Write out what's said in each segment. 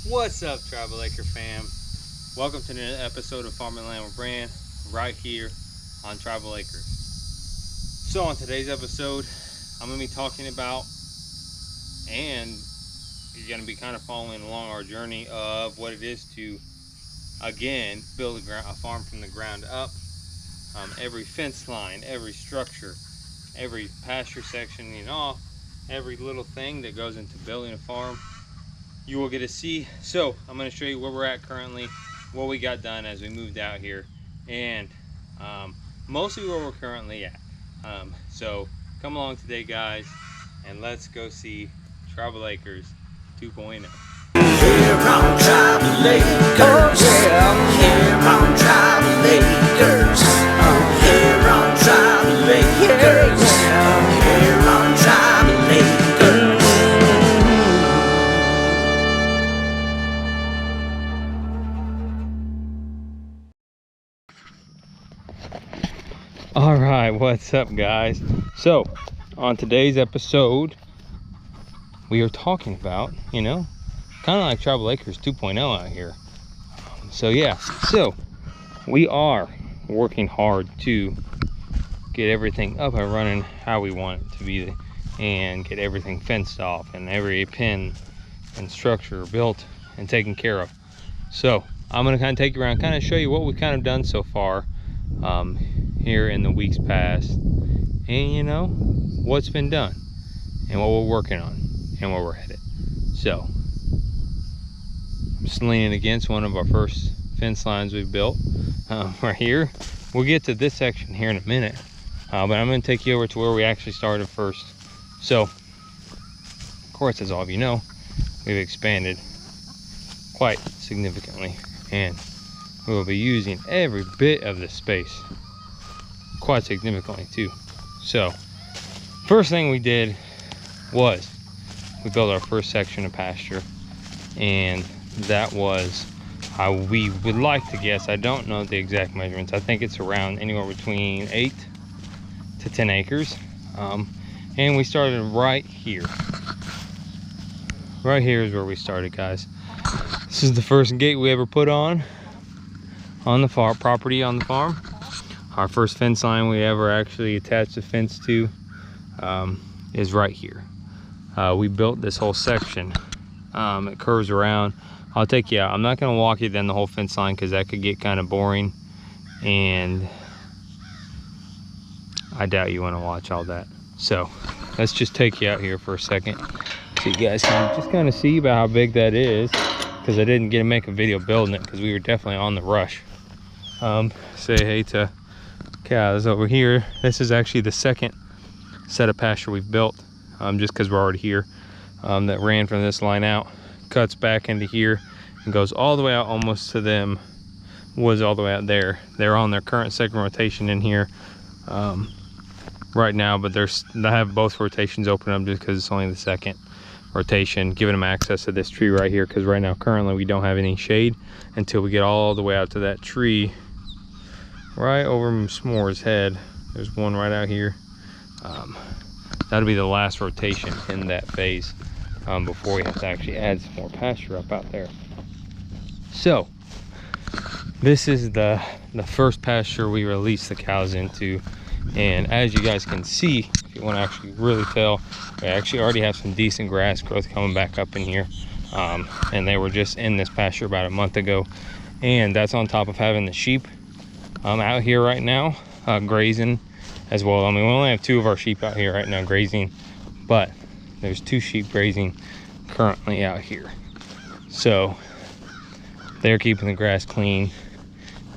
What's up, Tribal Acre fam? Welcome to another episode of Farming Land with Brand, right here on Tribal Acres. So on today's episode, I'm going to be talking about, and you're going to be kind of following along our journey of what it is to, again, build a farm from the ground up. Every fence line, every structure, every pasture section, every little thing that goes into building a farm, you will get to see. So I'm going to show you where we're at currently, what we got done as we moved out here, and mostly where we're currently at. So come along today, guys, and let's go see Tribal Acres 2.0. Here on Tribal Acres, here on Tribal Acres, here on Tribal Acres, here on Tribal Acres. All right, what's up, guys? So on today's episode, we are talking about, kind of like Tribal Acres 2.0 out here. So we are working hard to get everything up and running how we want it to be, and get everything fenced off and every pin and structure built and taken care of. So I'm going to kind of take you around, kind of show you what we've kind of done so far here in the weeks past, and what's been done and what we're working on and where we're headed. So I'm just leaning against one of our first fence lines we've built right here. We'll get to this section here in a minute, but I'm going to take you over to where we actually started first. So of course, as all of you know, we've expanded quite significantly, and we will be using every bit of the space quite significantly too. So first thing we did was we built our first section of pasture, and that was how we would like to guess. I don't know the exact measurements. I think it's around anywhere between 8 to 10 acres. And we started right here. Right here is where we started, guys. This is the first gate we ever put on the property on the farm. Our first fence line we ever actually attached a fence to is right here. We built this whole section. It curves around. I'll take you out. I'm not going to walk you down the whole fence line because that could get kind of boring, and I doubt you want to watch all that. So let's just take you out here for a second so you guys can just kind of see about how big that is, because I didn't get to make a video building it because we were definitely on the rush. Say hey to cows over here. This is actually the second set of pasture we've built, just because we're already here. That ran from this line out, cuts back into here, and goes all the way out almost to them woods all the way out there. They're on their current second rotation in here right now, but I have both rotations open up just because it's only the second rotation, giving them access to this tree right here, because right now currently we don't have any shade until we get all the way out to that tree right over S'more's head. There's one right out here. That'll be the last rotation in that phase before we have to actually add some more pasture up out there. So this is the first pasture we released the cows into, and as you guys can see, if you want to actually really tell, we actually already have some decent grass growth coming back up in here, and they were just in this pasture about a month ago, and that's on top of having the sheep out here right now grazing as well. I mean, we only have 2 of our sheep out here right now grazing, but there's 2 sheep grazing currently out here. So they're keeping the grass clean.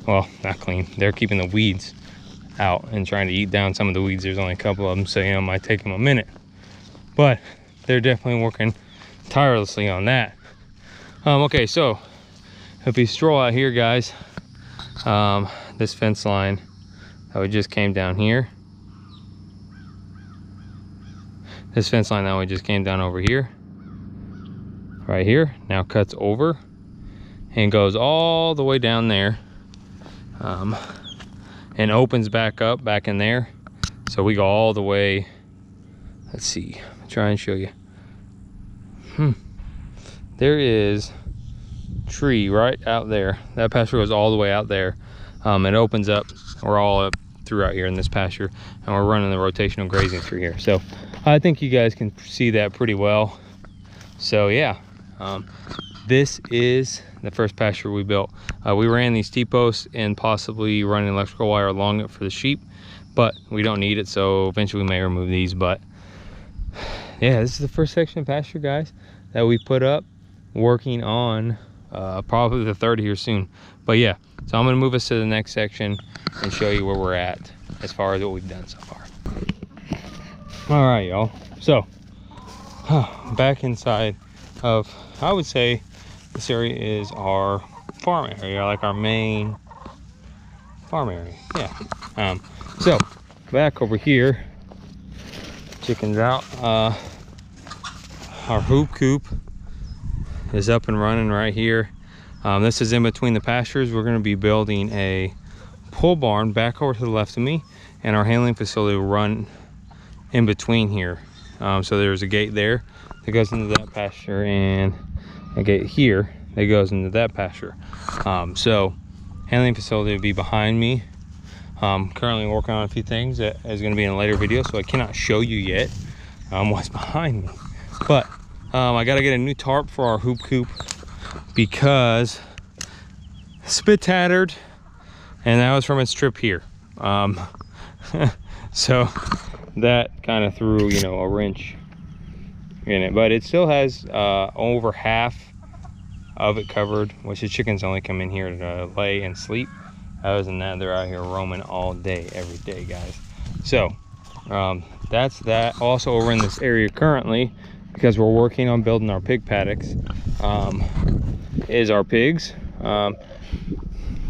Well, not clean, they're keeping the weeds out and trying to eat down some of the weeds. There's only a couple of them, so it might take them a minute, but they're definitely working tirelessly on that. Okay, so if we stroll out here, guys, this fence line that we just came down here, this fence line that we just came down over here, right here, now cuts over and goes all the way down there, and opens back up back in there. So we go all the way, let's see, I'll try and show you. There is tree right out there. That pasture goes all the way out there. It opens up. We're all up throughout here in this pasture, and we're running the rotational grazing through here. So I think you guys can see that pretty well. So yeah, this is the first pasture we built. We ran these T-posts and possibly running electrical wire along it for the sheep, but we don't need it, so eventually we may remove these. But yeah, this is the first section of pasture, guys, that we put up, working on probably the third here soon. But yeah, so I'm gonna move us to the next section and show you where we're at as far as what we've done so far. All right, y'all, so back inside of, I would say this area is our farm area, like our main farm area. Yeah. So back over here, chickens out. Our hoop coop is up and running right here. This is in between the pastures. We're going to be building a pole barn back over to the left of me, and our handling facility will run in between here. So there's a gate there that goes into that pasture, and a gate here that goes into that pasture. So handling facility will be behind me. Currently working on a few things that is going to be in a later video, so I cannot show you yet what's behind me. But I got to get a new tarp for our hoop coop because it's a bit tattered, and that was from its trip here. So that kind of threw, you know, a wrench in it, but it still has over half of it covered, which the chickens only come in here to lay and sleep. Other than that, they're out here roaming all day, every day, guys. So that's that. Also over in this area currently, because we're working on building our pig paddocks, is our pigs.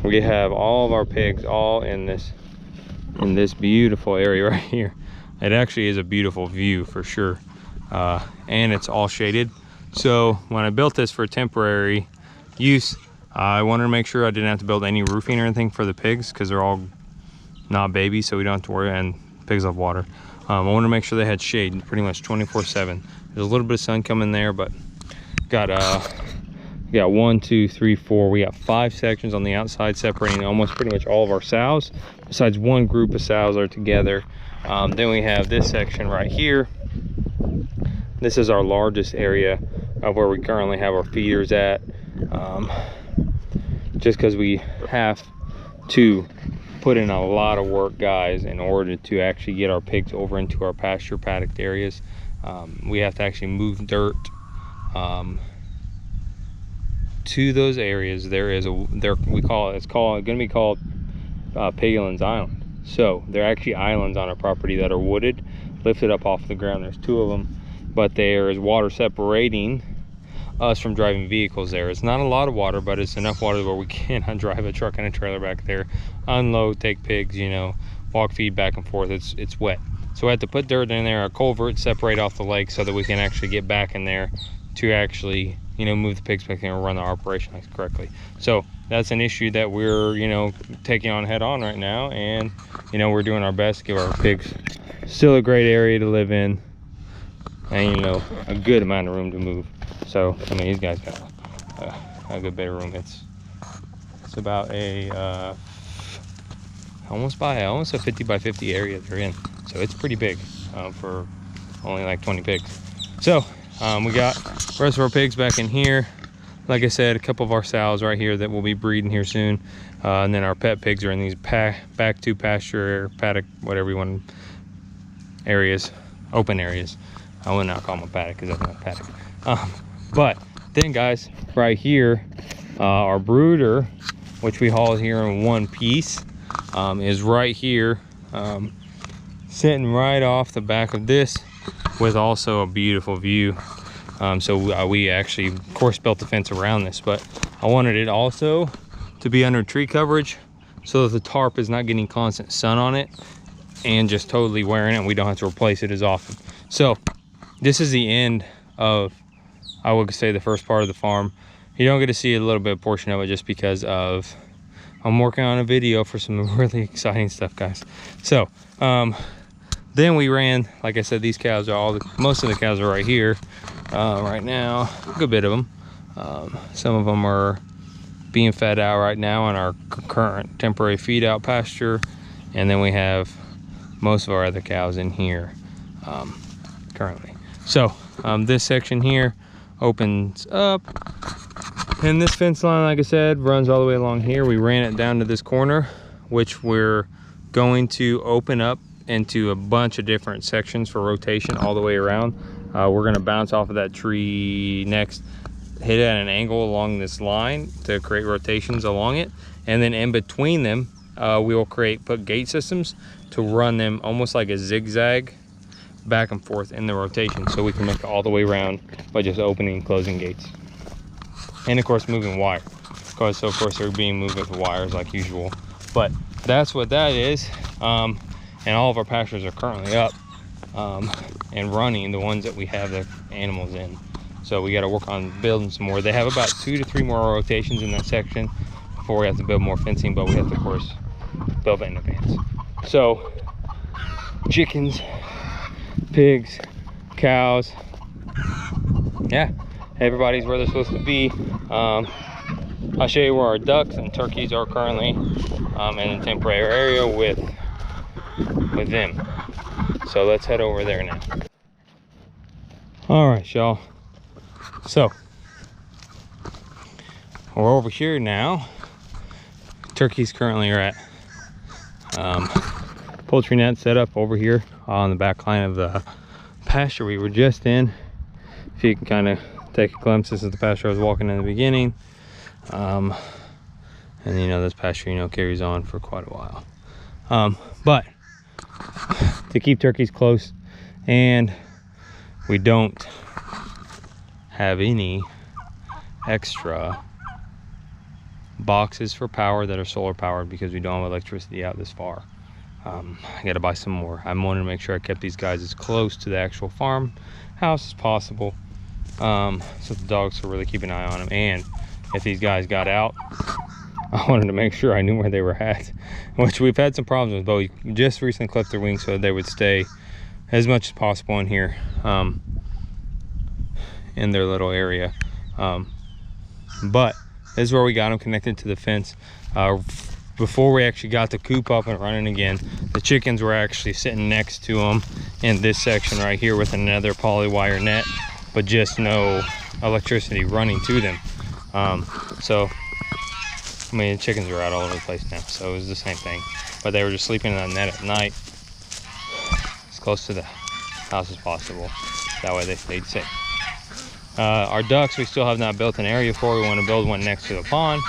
We have all of our pigs all in this beautiful area right here. It actually is a beautiful view for sure, and it's all shaded. So when I built this for temporary use, I wanted to make sure I didn't have to build any roofing or anything for the pigs, because they're all not babies, so we don't have to worry, and pigs love water. I wanted to make sure they had shade pretty much 24/7. There's a little bit of sun coming there, but got 1, 2, 3, 4. We got 5 sections on the outside separating almost pretty much all of our sows, besides one group of sows are together. Then we have this section right here. This is our largest area of where we currently have our feeders at, just because we have to put in a lot of work, guys, in order to actually get our pigs over into our pasture paddock areas. We have to actually move dirt to those areas. It's going to be called Piglin's Island. So they're actually islands on our property that are wooded, lifted up off the ground. There's 2 of them, but there is water separating us from driving vehicles there. It's not a lot of water, but it's enough water where we cannot drive a truck and a trailer back there, unload, take pigs, you know, walk, feed back and forth. It's wet. So we had to put dirt in there, a culvert, separate off the lake so that we can actually get back in there to actually, you know, move the pigs back there and run the operation correctly. So that's an issue that we're, you know, taking on head on right now, and, you know, we're doing our best to give our pigs still a great area to live in, and, you know, a good amount of room to move. So I mean, these guys got a good bit of room. It's about a almost a 50 by 50 area they're in, so it's pretty big for only like 20 pigs. So we got the rest of our pigs back in here. Like I said, a couple of our sows right here that will be breeding here soon, and then our pet pigs are in these back to pasture, paddock, whatever you want, areas, open areas. I would not call them a paddock because that's not a paddock. But then, guys, right here, our brooder, which we haul here in one piece, is right here, sitting right off the back of this, with also a beautiful view. So we actually, of course, built the fence around this, but I wanted it also to be under tree coverage so that the tarp is not getting constant sun on it and just totally wearing it, and we don't have to replace it as often. So this is the end of, I would say, the first part of the farm. You don't get to see a little bit of portion of it just because of I'm working on a video for some really exciting stuff, guys. So then we ran, like I said, these cows are most of the cows are right here right now, a good bit of them. Some of them are being fed out right now in our current temporary feed out pasture, and then we have most of our other cows in here currently. So this section here opens up, and this fence line, like I said, runs all the way along here. We ran it down to this corner, which we're going to open up into a bunch of different sections for rotation all the way around. We're going to bounce off of that tree next, hit it at an angle along this line to create rotations along it, and then in between them we will put gate systems to run them almost like a zigzag back and forth in the rotation, so we can make it all the way around by just opening and closing gates. And of course moving wire, so of course they're being moved with wires like usual. But that's what that is. And all of our pastures are currently up and running, the ones that we have the animals in. So we got to work on building some more. They have about 2 to 3 more rotations in that section before we have to build more fencing, but we have to, of course, build it in advance. So chickens, pigs, cows, yeah, everybody's where they're supposed to be. I'll show you where our ducks and turkeys are currently in a temporary area with them. So let's head over there now. All right, y'all. So we're over here now. Turkeys currently are at poultry net set up over here on the back line of the pasture we were just in. If you can kind of take a glimpse, this is the pasture I was walking in the beginning. And you know, this pasture, you know, carries on for quite a while. But to keep turkeys close, and we don't have any extra boxes for power that are solar powered because we don't have electricity out this far. I gotta buy some more. I wanted to make sure I kept these guys as close to the actual farm house as possible, so the dogs could really keep an eye on them. And if these guys got out, I wanted to make sure I knew where they were at, which we've had some problems with, but we just recently clipped their wings so they would stay as much as possible in here, in their little area. But this is where we got them connected to the fence. Before we actually got the coop up and running again, the chickens were actually sitting next to them in this section right here with another poly-wire net, but just no electricity running to them. So I mean, the chickens are out all over the place now, so it was the same thing. But they were just sleeping in that net at night, as close to the house as possible. That way they stayed safe. Our ducks, we still have not built an area for. We want to build one next to the pond,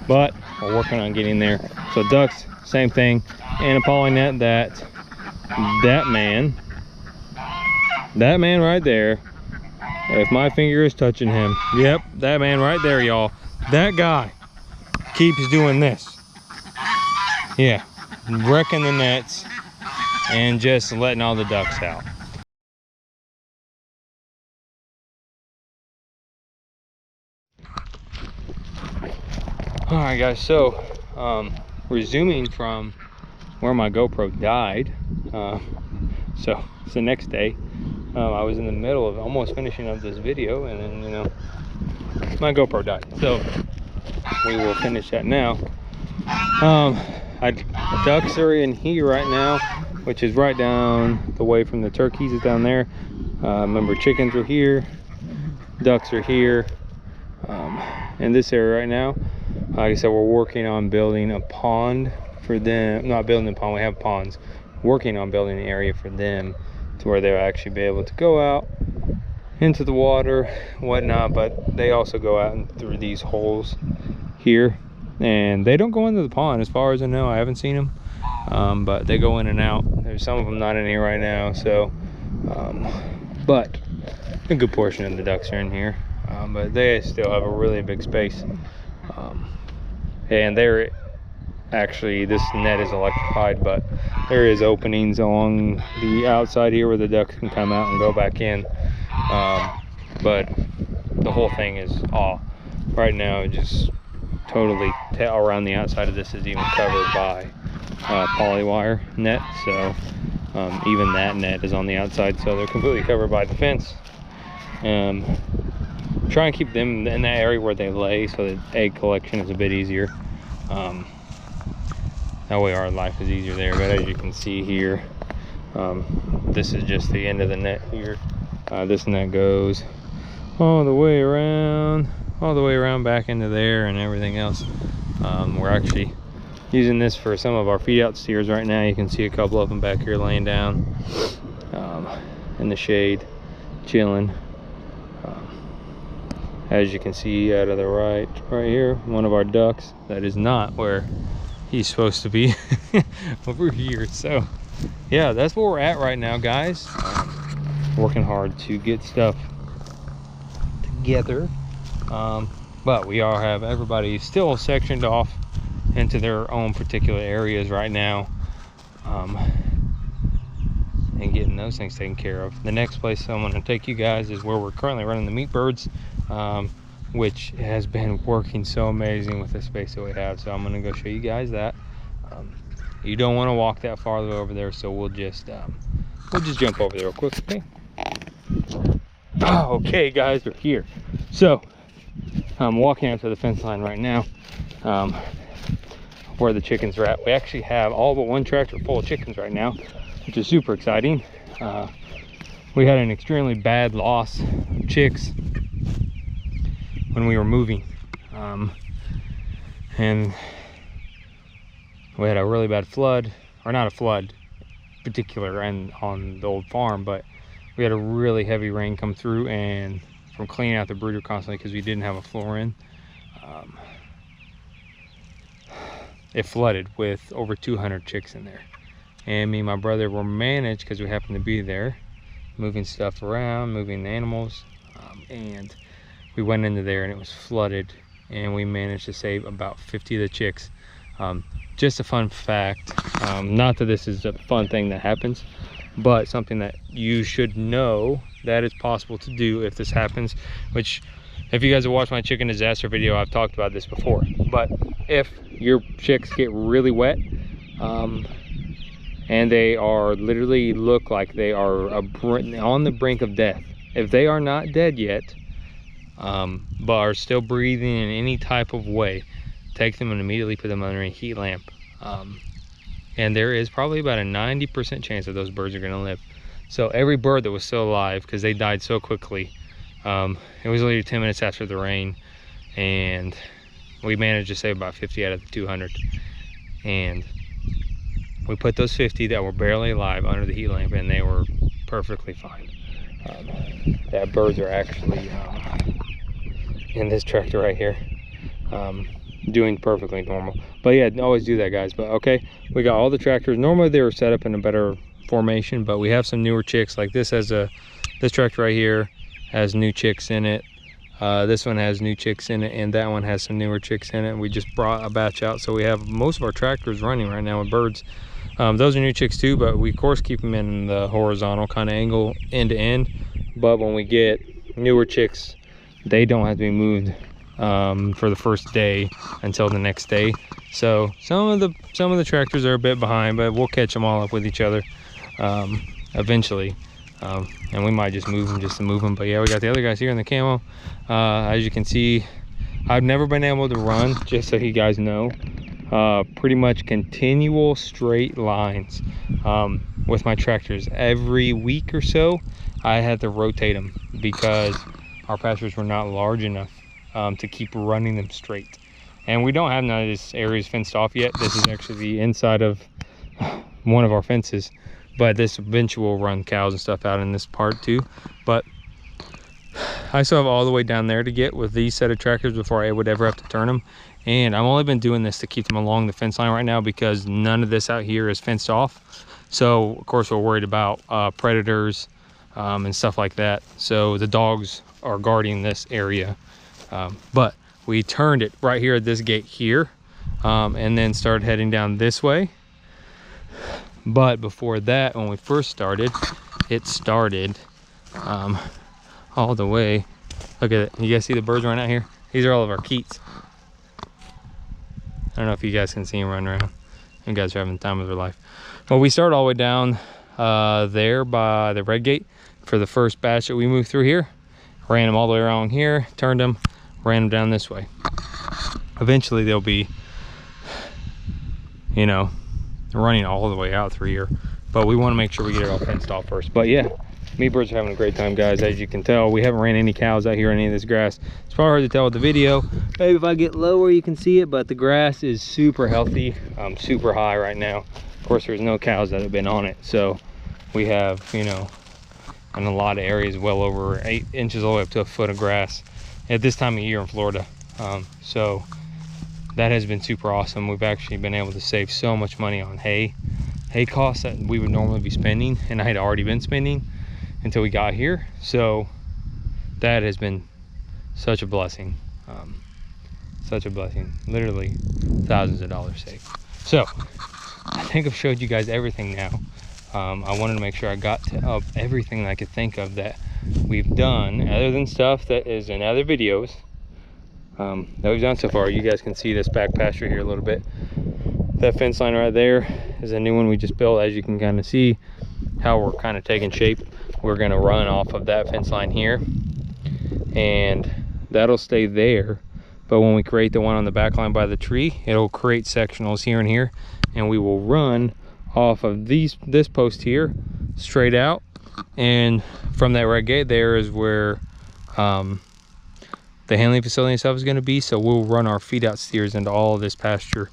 but we're working on getting there. So ducks, same thing. And a poly net that man right there, if my finger is touching him, yep, that man right there, y'all, that guy keeps doing this. Yeah, wrecking the nets and just letting all the ducks out. All right, guys, so resuming from where my GoPro died, so it's the next day. I was in the middle of almost finishing up this video, and then, you know, my GoPro died. So we will finish that now. Ducks are in here right now, which is right down the way from the turkeys, is down there. Remember, chickens are here, ducks are here. In this area right now, like I said, we're working on building a pond for them. Not building a pond, we have ponds. Working on building an area for them to where they'll actually be able to go out into the water, whatnot. But they also go out and through these holes here, and they don't go into the pond as far as I know. I haven't seen them, but they go in and out. There's some of them not in here right now, so but a good portion of the ducks are in here. But they still have a really big space, and they're actually, this net is electrified, but there is openings along the outside here where the ducks can come out and go back in. But the whole thing is all right now just totally around the outside of this is even covered by poly-wire net, so even that net is on the outside, so they're completely covered by the fence. try and keep them in that area where they lay so that egg collection is a bit easier. That way our life is easier there. But as you can see here, this is just the end of the net here. This net goes all the way around back into there and everything else. We're actually using this for some of our feed out steers right now. You can see a couple of them back here laying down in the shade, chilling. As you can see out of the right here, one of our ducks that is not where he's supposed to be over here. So yeah, that's where we're at right now, guys. Working hard to get stuff together, but we all have everybody still sectioned off into their own particular areas right now, and getting those things taken care of. The next place I'm going to take you guys is where we're currently running the meat birds, which has been working so amazing with the space that we have. So I'm going to go show you guys that. You don't want to walk that far over there, so we'll just jump over there real quick. Okay. Oh, okay, guys, we're here. So I'm walking out to the fence line right now, where the chickens are at. We actually have all but one tractor full of chickens right now, which is super exciting. We had an extremely bad loss of chicks when we were moving, and we had a really bad flood, or not a flood particular and on the old farm, but we had a really heavy rain come through, and from cleaning out the brooder constantly because we didn't have a floor in, it flooded with over 200 chicks in there. And me and my brother were managed, because we happened to be there, moving stuff around, moving the animals, and we went into there and it was flooded, and we managed to save about 50 of the chicks. Just a fun fact, not that this is a fun thing that happens, but something that you should know that it's possible to do if this happens, which, if you guys have watched my chicken disaster video, I've talked about this before. But if your chicks get really wet, and they are literally look like they are on the brink of death, if they are not dead yet, but are still breathing in any type of way, take them and immediately put them under a heat lamp. And there is probably about a 90% chance that those birds are going to live. So every bird that was still alive, because they died so quickly, it was literally 10 minutes after the rain, and we managed to save about 50 out of the 200. And we put those 50 that were barely alive under the heat lamp, and they were perfectly fine. That birds are actually in this tractor right here, doing perfectly normal. But yeah, always do that, guys. But okay, we got all the tractors. Normally they were set up in a better formation, but we have some newer chicks. Like this tractor right here has new chicks in it. This one has new chicks in it, and that one has some newer chicks in it. We just brought a batch out, so we have most of our tractors running right now with birds. Those are new chicks too, but we of course keep them in the horizontal kind of angle, end to end. But when we get newer chicks, they don't have to be moved for the first day until the next day. So some of the tractors are a bit behind, but we'll catch them all up with each other eventually. And we might just move them just to move them. But yeah, we got the other guys here in the camo. As you can see, I've never been able to run, just so you guys know, pretty much continual straight lines with my tractors. Every week or so I had to rotate them because our pastures were not large enough to keep running them straight. And we don't have none of these areas fenced off yet. This is actually the inside of one of our fences, but this eventually will run cows and stuff out in this part too. But I still have all the way down there to get with these set of tractors before I would ever have to turn them. And I've only been doing this to keep them along the fence line right now, because none of this out here is fenced off. So of course we're worried about predators and stuff like that. So the dogs are guarding this area. But we turned it right here at this gate here, and then started heading down this way. But before that, when we first started, it started all the way. Look at it. You guys see the birds running out here? These are all of our keats. I don't know if you guys can see them running around. You guys are having the time of their life. Well, we started all the way down there by the red gate for the first batch that we moved through here. ran them all the way around here, turned them, ran them down this way. Eventually they'll be, you know, running all the way out through here, but we want to make sure we get it all fenced off first. But yeah, meat birds are having a great time, guys. As you can tell, we haven't ran any cows out here on any of this grass. It's probably hard to tell with the video. Maybe if I get lower you can see it, but the grass is super healthy, super high right now. Of course, there's no cows that have been on it, so we have, you know, in a lot of areas well over 8 inches all the way up to a foot of grass at this time of year in Florida. So that has been super awesome. We've actually been able to save so much money on hay costs that we would normally be spending, and I had already been spending until we got here. So that has been such a blessing, literally thousands of dollars saved. So I think I've showed you guys everything now. I wanted to make sure I got up everything that I could think of that we've done, other than stuff that is in other videos that we've done so far. You guys can see this back pasture here a little bit. That fence line right there is a new one we just built. As you can kind of see how we're kind of taking shape, we're going to run off of that fence line here, and that'll stay there. But when we create the one on the back line by the tree, it'll create sectionals here and here, and we will run off of this post here straight out, and from that red gate there is where the handling facility itself is going to be. So we'll run our feed out steers into all of this pasture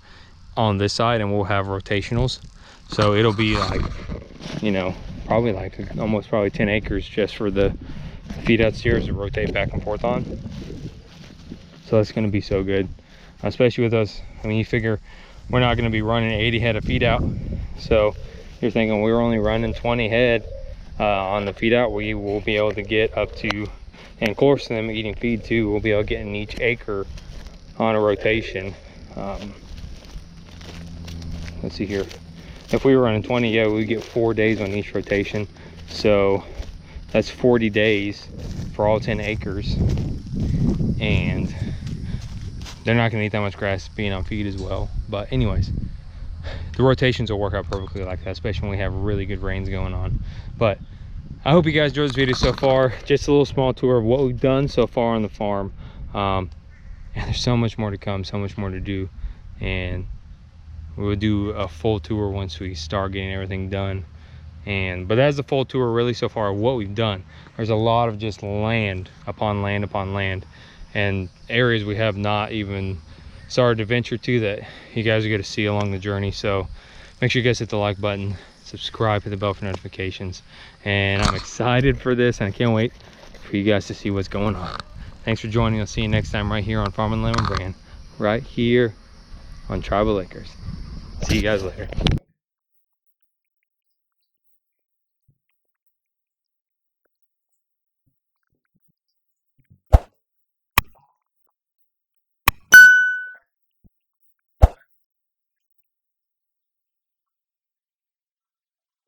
on this side, and we'll have rotationals. So it'll be like, you know, probably like almost probably 10 acres just for the feed out steers to rotate back and forth on. So that's going to be so good, especially with us. I mean, you figure we're not going to be running 80 head of feed out. So you're thinking we're only running 20 head on the feed out. We will be able to get up to, and of course them eating feed too, we'll be able to get in each acre on a rotation. Let's see here. If we were running 20, yeah, we get 4 days on each rotation. So that's 40 days for all 10 acres. And they're not gonna eat that much grass being on feed as well. But anyways, the rotations will work out perfectly like that, especially when we have really good rains going on. But I hope you guys enjoyed this video so far. Just a little small tour of what we've done so far on the farm. And there's so much more to come, so much more to do. And we'll do a full tour once we start getting everything done. But that's the full tour really so far of what we've done. There's a lot of just land upon land upon land, and areas we have not even started to venture to that you guys are going to see along the journey. So make sure you guys hit the like button, subscribe, hit the bell for notifications, and I'm excited for this, and I can't wait for you guys to see what's going on. Thanks for joining. I'll see you next time right here on Farm and Lemon Brand, right here on Tribal Acres. See you guys later.